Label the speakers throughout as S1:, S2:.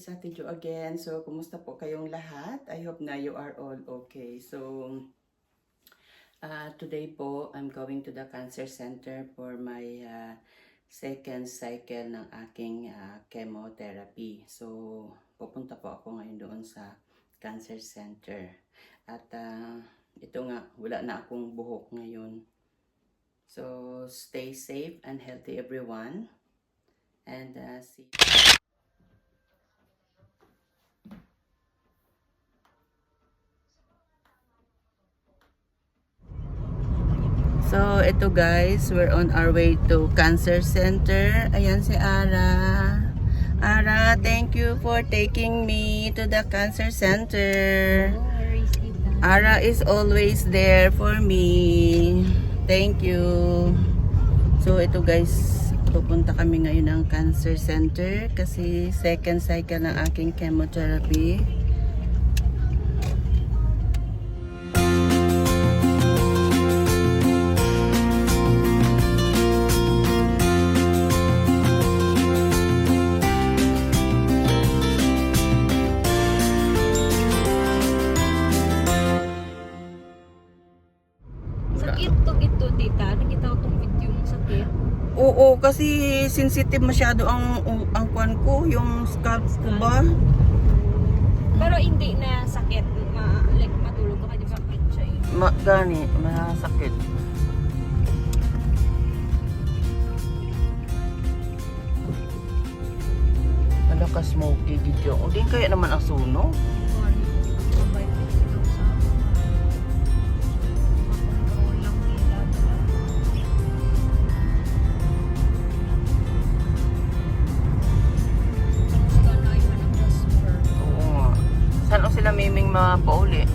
S1: it's Ate Jo again. So, kumusta po kayong lahat? I hope na you are all okay. So, today po, I'm going to the cancer center for my second cycle ng aking chemotherapy. So, pupunta po ako ngayon doon sa cancer center. At ito nga, wala na akong buhok ngayon. So, stay safe and healthy everyone. And see. So, ito guys, we're on our way to cancer center. Ayan si Ara. Ara, thank you for taking me to the cancer center. Ara is always there for me. Thank you. So, ito guys, pupunta kami ngayon ng cancer center kasi second cycle ng aking chemotherapy.
S2: Ito, tita. Nakita ko itong video yung sakit.
S1: Oo, kasi sensitive masyado ang kwan ko, yung scalp ko ba?
S2: Pero hindi na sakit. Like matulog ka, di ba? Siya yun.
S1: Gani, masakit. Ano ka smoky video? O din kaya naman ang suno? Saan sila miming mapauli?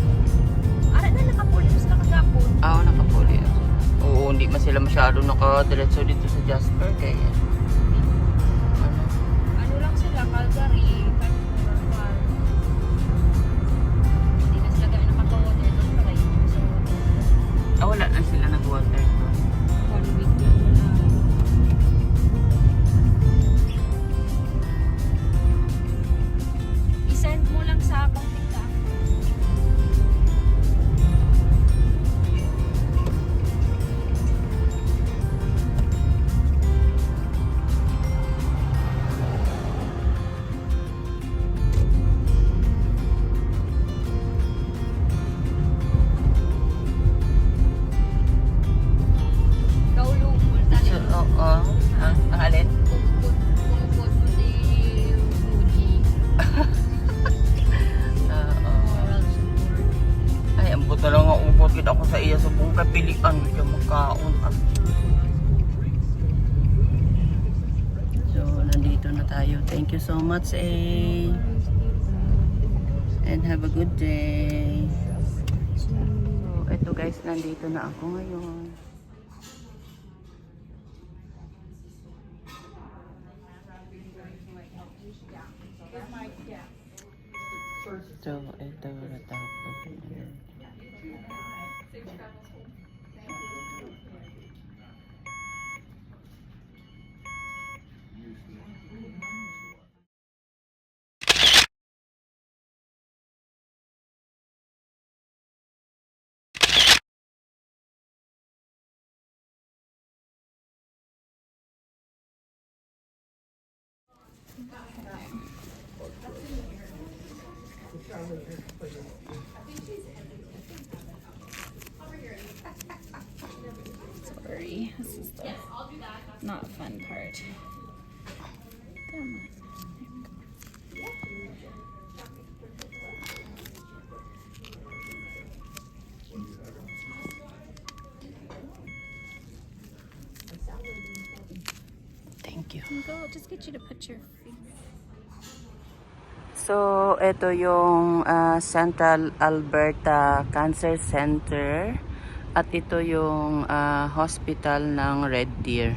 S2: Ara na nakapuli, mas nakagapon.
S1: Nakapuli. Oo, hindi man sila masyado nakadiretso dito sa Jasper. Kaya
S2: Ano lang sila, Calgary, Vancouver, hindi na sila gano'n nakagawa dito sa kayo. So,
S1: wala na sila nag-water.
S2: 1 week lang na. I-send mo lang sa akong tita.
S1: Ang alin?
S2: Kumupot mo si Fuji. Moral support.
S1: Ay, ang buto lang nga upot kita ako sa iya sa buong kapilian. Hindi makaon. So, nandito na tayo. Thank you so much, and have a good day. So, eto guys, nandito na ako ngayon. So, ito natapos.
S2: Sorry, this is the not fun part. Come on.
S1: Thank you.
S2: I'll just get you to put your finger.
S1: So, ito yung Central Alberta Cancer Center at ito yung hospital ng Red Deer.